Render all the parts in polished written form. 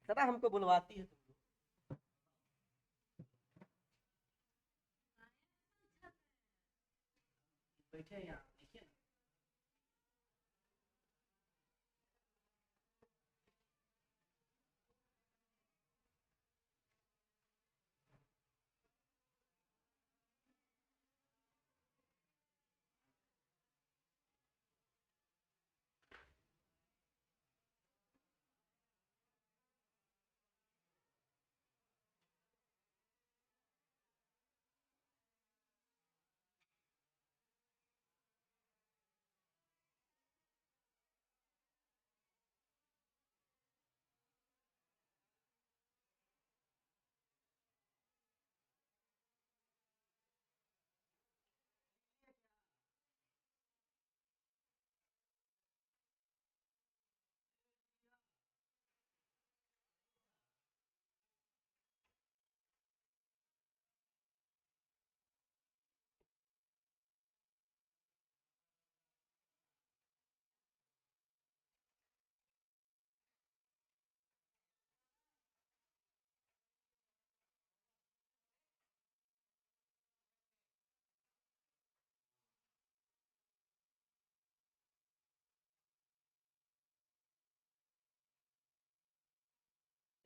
सदा हमको बुलवाती है तुम लोग। बैठे यहाँ देखिए ना।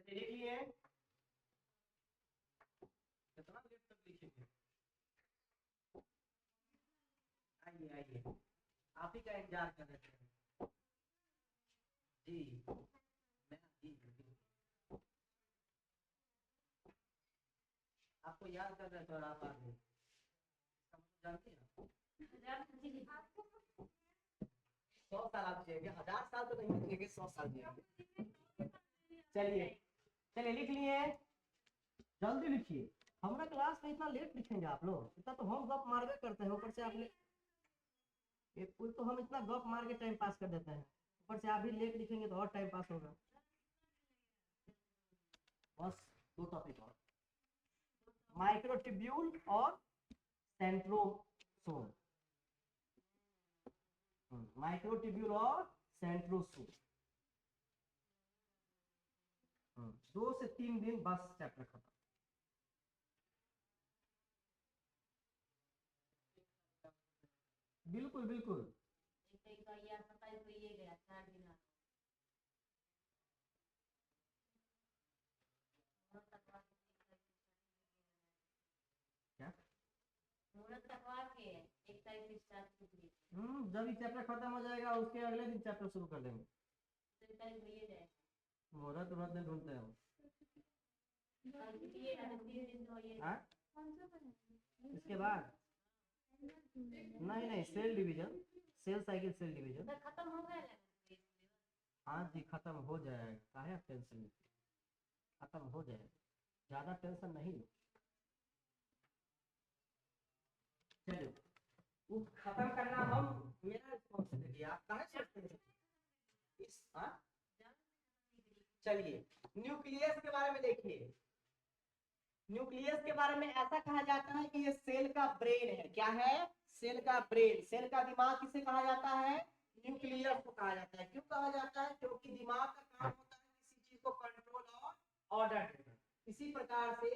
लिख लिए? कितना लेट तक लिखेंगे? आइए आइए, आप ही का इंतजार कर रहे थे जी। मैं जी आपको याद कर रहे थे और आप आ गए। जानते हैं 100 साल आप जिएंगे, 1000 साल तो नहीं जिएंगे, 100 साल जिएंगे। चलिए चलिए लिख लिए, जल्दी लिखिए। हमारा क्लास में इतना लेट लिखेंगे आप लोग? इतना तो हम गप मारवे करते हैं, ऊपर से आपने एक कोई तो हम इतना गप मार के टाइम पास कर देते हैं, ऊपर से आप भी लेट लिखेंगे तो और टाइम पास होगा। बस 2 टॉपिक और, माइक्रोट्यूब्यूल और सेंट्रोसोम। माइक्रोट्यूब्यूल और सेंट्रोसोम। 2 से 3 दिन बस चैप्टर खत्म। बिल्कुल बिल्कुल। क्या? जब ये चैप्टर खत्म हो जाएगा उसके अगले दिन चैप्टर शुरू कर देंगे। मुहूर्त उहूर्त नहीं ढूंढते हैं हम। इसके बाद नहीं नहीं, cell division, cell cycle cell division खत्म हो गया। हाँ जी खत्म हो जाएगा, काहे आप टेंशन लेते, खत्म हो जाएगा, ज्यादा टेंशन नहीं लो। चलो वो खत्म करना हम मेरा रिस्पॉन्सिबिलिटी, आप काहे सोचते हैं इस। चलिए न्यूक्लियस के बारे में देखिए। न्यूक्लियस के बारे में ऐसा कहा जाता है कि ये सेल का ब्रेन है। क्या है? सेल का ब्रेन, सेल का दिमाग किसे कहा जाता है? न्यूक्लियस को कहा जाता है। क्यों कहा जाता है? क्योंकि दिमाग का काम होता है किसी चीज को कंट्रोल और ऑर्डर देना। इसी प्रकार से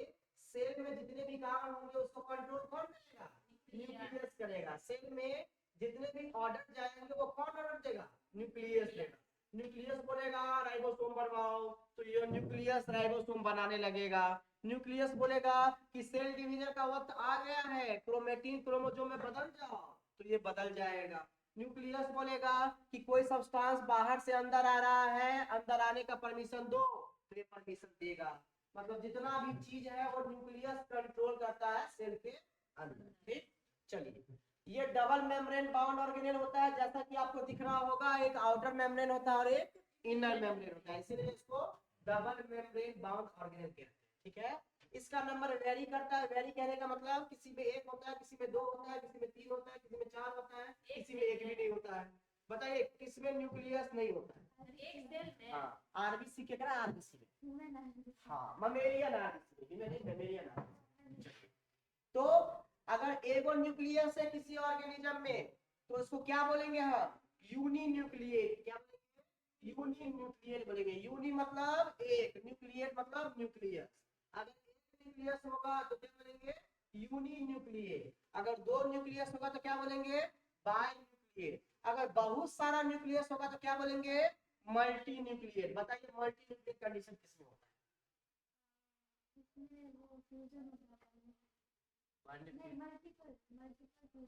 सेल में जितने भी काम होंगे उसको कंट्रोल कौन करेगा? न्यूक्लियस करेगा। सेल में जितने भी ऑर्डर जाएंगे वो कौन ऑर्डर देगा? न्यूक्लियस देगा। न्यूक्लियस बोलेगा राइबोसोम बनवाओ तो ये न्यूक्लियस राइबोसोम बनाने लगेगा। न्यूक्लियस बोलेगा कि सेल डिवीजन का वक्त आ गया है, क्रोमेटिन क्रोमोसोम में बदल जाओ तो ये बदल जाएगा। न्यूक्लियस बोलेगा कि कोई सब्सटेंस बाहर से अंदर आ रहा है, अंदर आने का परमिशन दो तो ये परमिशन देगा। मतलब जितना भी चीज है वो न्यूक्लियस कंट्रोल करता है सेल के अंदर। ठीक, चलिए ये डबल मेम्ब्रेन बाउंड ऑर्गेनेल होता है, जैसा कि आपको दिख रहा होगा, एक आउटर मेम्ब्रेन होता है और एक इनर मेम्ब्रेन होता है, इसीलिए इसको डबल मेम्ब्रेन बाउंड ऑर्गेनेल कहते हैं। ठीक है, इसका नंबर वेरी करता है। वेरी कहने का मतलब किसी में 1 होता है, किसी में 2 होता है, किसी में 3 होता है, किसी में 4 होता है, किसी में 1 भी नहीं होता है। बताइए किसमें न्यूक्लियस नहीं होता है? एक सेल में। हाँ, आरबीसी के करा, आरबीसी में। हाँ, ममेलियन आरबीसी, ममेलियन आरबीसी। तो अगर एगो न्यूक्लियस है किसी ऑर्गेनिज्म में तो उसको क्या बोलेंगे हम? Uni nucleate. क्या बोलेंगे? यूनी न्यूक्लियर बोलेंगे। यूनी मतलब एक, न्यूक्लियर मतलब न्यूक्लियस। अगर एक न्यूक्लियस होगा तो क्या बोलेंगे? Uni nuclear. अगर दो न्यूक्लियस होगा तो क्या बोलेंगे? Bi nuclear. अगर बहुत सारा न्यूक्लियस होगा तो क्या बोलेंगे? Multi nuclear. बताइए मल्टी न्यूक्लियर कंडीशन किसमें होता है?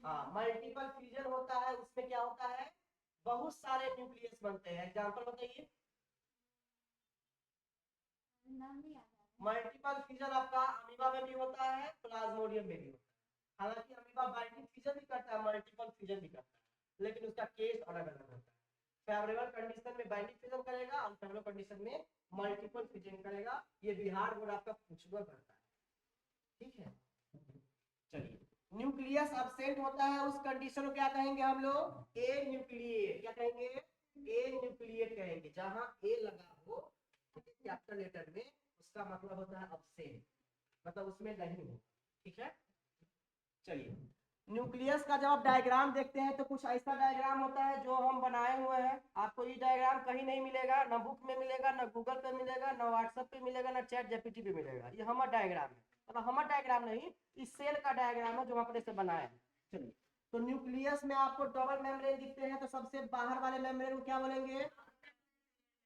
हाँ, मल्टीपल फ्यूजन होता है, उसमें क्या होता है? बहुत सारे न्यूक्लियस बनते हैं। एग्जांपल बताइए। मल्टीपल फ्यूजन आपका अमीबा में भी होता है, प्लाज्मोडियम में भी होता है। हालांकि अमीबा बाइंडिंग फ्यूजन भी करता है, मल्टीपल फ्यूजन भी करता है, लेकिन उसका केस अलग अलग होता है। फेवरेबल कंडीशन में बाइंडिंग फ्यूजन करेगा, अनफेवरेबल कंडीशन में मल्टीपल फ्यूजन करेगा। ये बिहार बोर्ड आपका पूछना करता है, ठीक है। चलिए, न्यूक्लियस एब्सेंट होता है उस कंडीशन को क्या कहेंगे हम लोग? A nuclear. क्या कहेंगे? ए न्यूक्लियर कहेंगे। जहां ए लगा हो कैपिटल लेटर में, उसका मतलब होता है एब्सेंट, मतलब उसमें नहीं हो, ठीक है। चलिए, न्यूक्लियस का जब आप डायग्राम देखते हैं तो कुछ ऐसा डायग्राम होता है जो हम बनाए हुए हैं। आपको ये डायग्राम कहीं नहीं मिलेगा, ना बुक में मिलेगा, ना गूगल पे मिलेगा, ना व्हाट्सएप पे मिलेगा, ना चैट जीपीटी पे मिलेगा। ये हमारा डायग्राम है, मतलब हमारा डायग्राम नहीं, इस सेल का डायग्राम है जो अपने से बनाए हैं। चलिए, तो न्यूक्लियस में आपको डबल मेम्ब्रेन दिखते हैं, तो सबसे बाहर वाले मेम्ब्रेन को क्या बोलेंगे?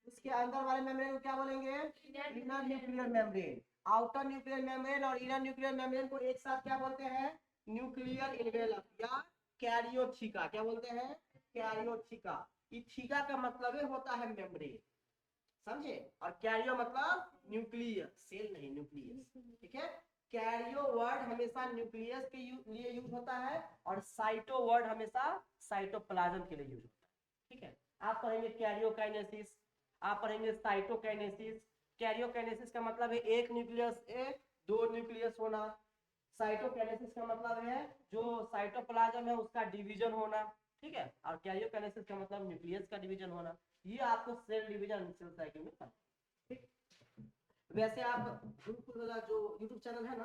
उसके अंदर वाले मेम्ब्रेन को क्या बोलेंगे? Inner nuclear membrane. Outer nuclear membrane और इनर न्यूक्लियर मेम्ब्रेन को एक साथ क्या बोलते हैं? न्यूक्लियर इन्वेलप या कैरियोथिका। क्या बोलते हैं? कैरियोथिका। इथिका का मतलब होता है मेम्ब्रेन, समझे? और कैरियो मतलब न्यूक्लियस, सेल नहीं, न्यूक्लियस, ठीक है। कैरियो वर्ड हमेशा न्यूक्लियस के लिए यूज होता है, और साइटो वर्ड हमेशा साइटोप्लाज्म के लिए यूज होता है, ठीक है। आप पढ़ेंगे कैरियोकाइनेसिस, आप पढ़ेंगे साइटोकाइनेसिस। कैरियोकाइनेसिस का मतलब है एक न्यूक्लियस ए, दो न्यूक्लियस होना। साइटोकाइनेसिस का मतलब है जो साइटोप्लाज्म है उसका डिवीजन होना, ठीक है। और कैरियोकाइनेसिस का मतलब न्यूक्लियस का डिवीजन होना। ये आपको सेल डिवीजन सेल साइकिल में पढ़ना, ठीक। वैसे आप गुरुकुल वाला जो यूट्यूब चैनल है ना,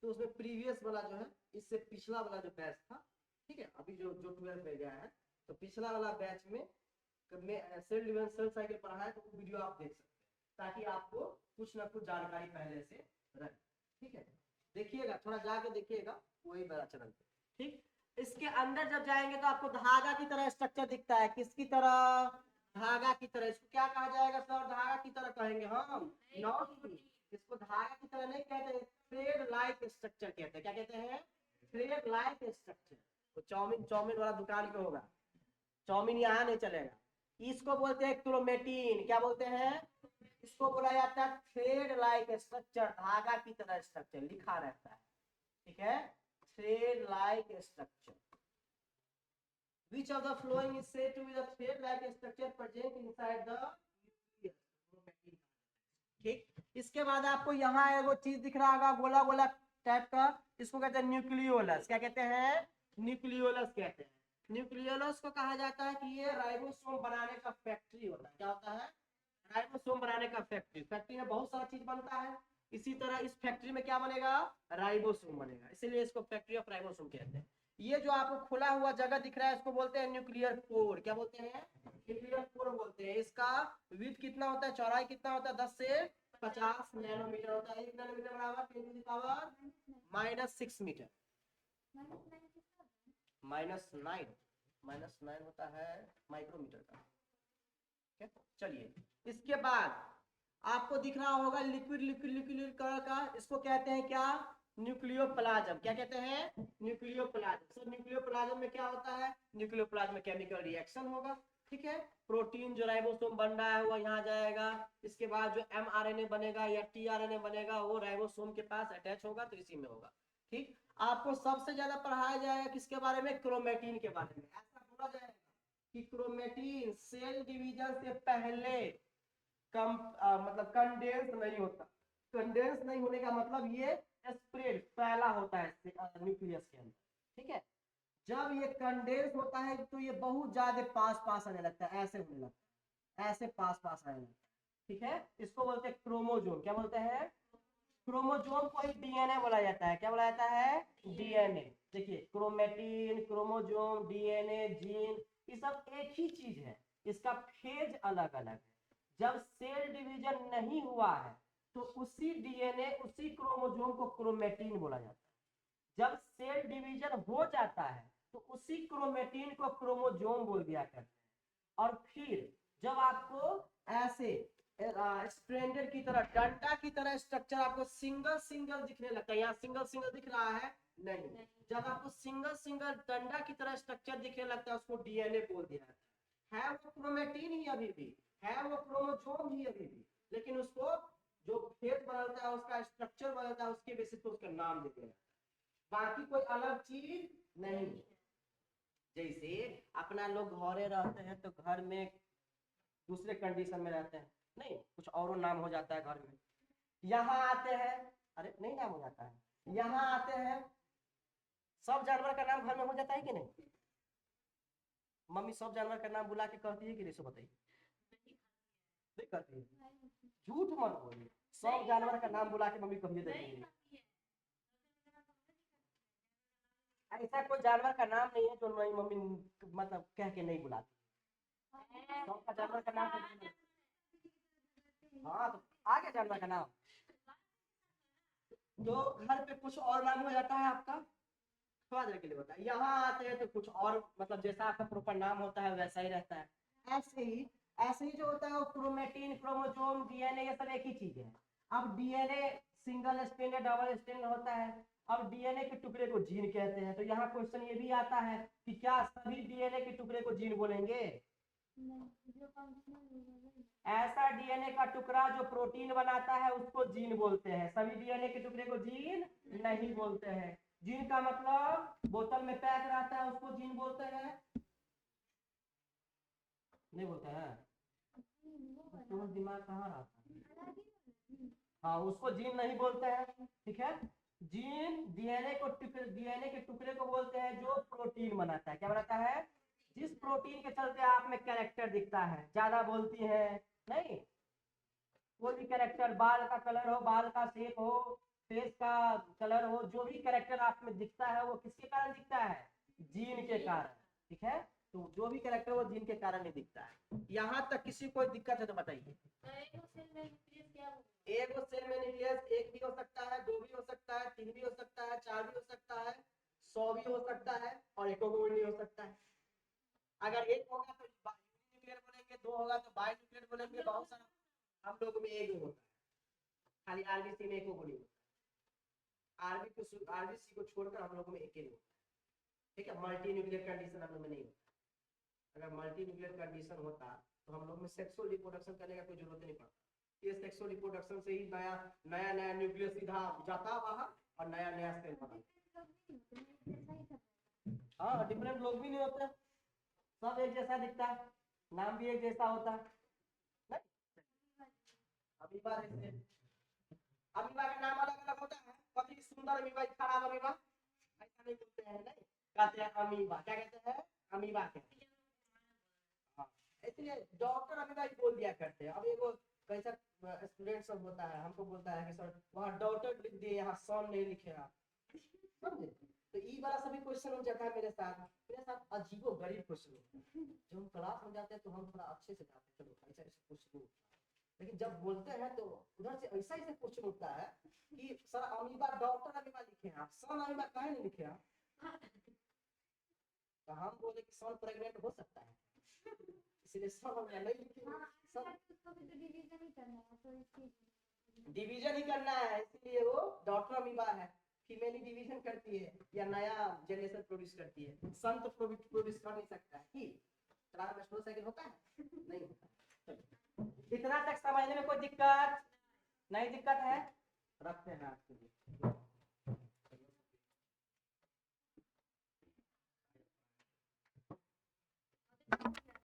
तो उसमें प्रीवियस वाला जो है, इससे पिछला वाला जो बैच था, ठीक है, अभी जो जो 12 में गया है, तो पिछला वाला बैच में सेल डिवीजन सेल साइकिल पढ़ा है, तो वो वीडियो आप देख सकते हैं, ताकि आपको कुछ ना कुछ जानकारी पहले से रहे, ठीक है। देखिएगा, थोड़ा जाके देखिएगा वही वाला चैनल पे, ठीक। इसके अंदर जब जाएंगे तो आपको धागा की तरह स्ट्रक्चर दिखता है। किसकी तरह? धागा की तरह। इसको क्या कहा जाएगा सर? धागा की तरह कहेंगे हम? नॉट, इसको धागा की तरह नहीं कहते, थ्रेड लाइक स्ट्रक्चर कहते हैं। क्या कहते हैं? Thread like structure. तो चाउमीन चाउमीन वाला दुकान पे होगा, चाउमीन यहाँ नहीं चलेगा। इसको बोलते हैं क्रोमेटिन। क्या बोलते हैं? इसको बोला जाता है थ्रेड लाइक स्ट्रक्चर, धागा की तरह स्ट्रक्चर लिखा रहता है, ठीक है। Thread like structure. Which of the following is said to be the thread-like structure present inside the nucleus? ठीक, इसके बाद आपको यहाँ एगो चीज दिख रहा होगा गोला गोला टाइप का, इसको कहते हैं न्यूक्लियोलस। क्या कहते हैं? न्यूक्लियोलस कहते हैं। न्यूक्लियोलस को कहा जाता है कि ये राइबोसोम बनाने का फैक्ट्री होता है। क्या होता है? राइबोसोम बनाने का फैक्ट्री। फैक्ट्री में बहुत सारा चीज बनता है, इसी तरह इस फैक्ट्री में क्या बनेगा? राइबोसोम बनेगा, इसीलिए इसको फैक्ट्री ऑफ राइबोसोम कहते हैं। ये जो आपको खुला हुआ जगह दिख रहा है इसको बोलते हैं न्यूक्लियर कोर। क्या बोलते हैं? न्यूक्लियर कोर बोलते हैं। इसका विड्थ कितना होता है, चौड़ाई कितना होता है? 10 से 50 नैनोमीटर होता है। 1 नैनोमीटर बराबर 10 टू द पावर -6 मीटर। -9 होता है माइक्रोमीटर का, ठीक है। चलिए, इसके बाद आपको दिख रहा होगा लिक्विड लिक्विड लिक्विड कलर का, इसको कहते हैं क्या? न्यूक्लियोप्लाज्म। क्या कहते हैं? न्यूक्लियोप्लाज्म। सर न्यूक्लियोप्लाज्म में क्या होता है? न्यूक्लियोप्लाज्म में केमिकल रिएक्शन होगा, ठीक है। प्रोटीन जो राइबोसोम बन रहा है वो यहाँ जाएगा, इसके बाद जो mRNA बनेगा या tRNA बनेगा वो राइबोसोम के पास अटैच होगा, तो इसी में होगा, ठीक। आपको सबसे ज्यादा पढ़ाया जाएगा किसके बारे में? क्रोमेटिन के बारे में। ऐसा बोला जाएगा कि क्रोमेटिन सेल डिवीजन से पहले मतलब कंडेंस नहीं होता। कंडेंस नहीं होने का मतलब ये स्प्रेड फैला होता है न्यूक्लियस के अंदर, ठीक है। जब ये कंडेंस होता है तो ये बहुत ज्यादा पास पास आने लगता है, ऐसे होने लगता है, ऐसे पास पास आने लगता है, ठीक है। इसको बोलते हैं क्रोमोजोम। क्या बोलते हैं? क्रोमोजोम को ही डीएनए बोला जाता है। क्या बोला जाता है? डीएनए। देखिए क्रोमेटिन, क्रोमोजोम, डीएनए, जीन, ये सब एक ही चीज है। इसका फेज अलग अलग है। जब सेल डिवीजन नहीं हुआ है तो उसी डीएनए उसी क्रोमोसोम को क्रोमेटिन बोला जाता है। जब सेल डिवीजन हो जाता है तो उसी क्रोमेटिन को क्रोमोसोम बोल दिया करते हैं। और फिर जब आपको ऐसे स्ट्रैंडेड की तरह, डंडा की तरह स्ट्रक्चर आपको सिंगल सिंगल दिखने लगता है, यहाँ सिंगल सिंगल दिख रहा है नहीं, जब आपको सिंगल सिंगल डंडा की तरह स्ट्रक्चर दिखने लगता है उसको डीएनए बोल दिया जाता है। वो क्रोमेटिन ही अभी भी है, वो क्रोमोसोम ही अभी भी, लेकिन उसको जो फेज बदलता है, उसका स्ट्रक्चर बदलता है, उसके बेसिस पे उसका नाम दे दिया जाता है, बाकी कोई अलग चीज नहीं। जैसे अपना लोग घरे रहते हैं तो घर में दूसरे कंडीशन में रहते हैं, नहीं कुछ और नाम हो जाता है घर में। यहाँ आते हैं, अरे नहीं नाम हो जाता है, यहाँ आते हैं, सब जानवर का नाम घर में हो जाता है कि नहीं? मम्मी सब जानवर का नाम बुला के कहती है कि नहीं, सो बताइए? नहीं कहती है, झूठ मत बोलिए, सब जानवर का नाम बुला के मम्मी कहिए देती है। ऐसा कोई जानवर का नाम नहीं है जो मेरी मम्मी मतलब कह के नहीं बुलाती, सबका जानवर का नाम। हाँ तो आ गया जानवर का नाम, तो घर पे कुछ और नाम हो जाता है आपका, थोड़ा देर के लिए होता है। यहाँ आते हैं तो कुछ और, मतलब जैसा आपका प्रॉपर नाम होता है वैसा ही रहता है। ऐसे ही जो होता है वो क्रोमेटिन, क्रोमोसोम, डीएनए, ये सब एक ही चीज है। अब डीएनए सिंगल स्ट्रैंड या डबल स्ट्रैंड होता है। अब डीएनए के टुकड़े को जीन कहते हैं। तो यहाँ क्वेश्चन ये भी आता है कि क्या सभी डीएनए के टुकड़े को जीन बोलेंगे? ऐसा डीएनए का टुकड़ा जो प्रोटीन बनाता है उसको जीन बोलते हैं, सभी डीएनए के टुकड़े को जीन नहीं बोलते हैं। जीन का मतलब बोतल में पैक रहता है उसको जीन बोलते हैं, नहीं बोलते हैं? तो दिमाग कहाँ रहता है? हाँ उसको जीन नहीं बोलते हैं, ठीक है। जीन डीएनए के टुकड़े को बोलते हैं जो प्रोटीन बनाता है। क्या बनाता है? जिस प्रोटीन के चलते आप में कैरेक्टर दिखता है, ज्यादा बोलती है नहीं, कोई भी कैरेक्टर, बाल का कलर हो, बाल का शेप हो, फेस का कलर हो, जो भी कैरेक्टर आप में दिखता है वो किसके कारण दिखता है? जीन के कारण, ठीक है। तो जो भी कैरेक्टर वो जीन के कारण ही दिखता है। यहाँ तक किसी को कोई दिक्कत है तो बताइए। एक सेल में न्यूक्लियस एक भी हो सकता है, दो भी हो सकता है, तीन भी हो सकता है, चार भी हो सकता है, 100 भी हो सकता है, और एक भी हो सकता है। अगर एक होगा तो न्यूक्लियर बोलेंगे, दो होगा तो बाई न्यूक्लियर बोलेंगे, बहुत सारा। हम लोग में एक होता है, खाली आरबीसी में एक को नहीं होता। आरबीसी को छोड़कर हम लोग में एक ही होता है, ठीक है। मल्टी न्यूक्लियर कंडीशन हम लोग में नहीं होता। अगर मल्टी न्यूक्लियर कंडीशन होता तो हम लोग में सेक्सुअल रिप्रोडक्शन करने का कोई जरूरत नहीं पड़ता। ये सेक्सुअल रिप्रोडक्शन से ही नया नया नया न्यूक्लियस सीधा जाता बाहर और नया नया सेल बना। हाँ डिफरेंट लोग भी नहीं होते, सब एक जैसा दिखता है, नाम भी एक जैसा होता है। अमीबा का नाम अलग अलग होता है, कभी सुंदर अमीबा, खराब अमीबा, ऐसा नहीं बोलते हैं, नहीं कहते हैं अमीबा। क्या कहते हैं? अमीबा कहते हैं। हाँ इसलिए डॉक्टर अमीबा ही बोल दिया करते हैं। अब एगो कैसा स्टूडेंट सब होता है, हमको बोलता है कि सर वहाँ डॉक्टर लिख दिए, यहाँ सन नहीं लिखेगा, समझे? तो ई वाला सभी क्वेश्चन हो जाता है मेरे साथ अजीबो गरीब क्वेश्चन होता है। जब हम क्लास में जाते हैं तो हम थोड़ा अच्छे से जाते हैं, चलो ऐसा ऐसा क्वेश्चन, लेकिन जब बोलते हैं तो उधर से ऐसा ऐसा क्वेश्चन होता है कि सर अमीबा, डॉक्टर अमीबा लिखे हैं, सन अमीबा काहे नहीं लिखे हैं? तो हम बोले कि सन प्रेग्नेंट हो सकता है, इसलिए सन अमीबा नहीं लिखे। डिवीजन ही करना है, इसलिए वो डॉक्टर अमीबा है। फीमेल ही डिवीजन करती है या नया जनरेशन प्रोड्यूस करती है, सन तो प्रोड्यूस कर नहीं सकता है कि ट्रांसमेस्टोसाइकिल होता है, नहीं होता। इतना तक समझने में कोई दिक्कत नहीं? दिक्कत है? रखते हैं आज के लिए।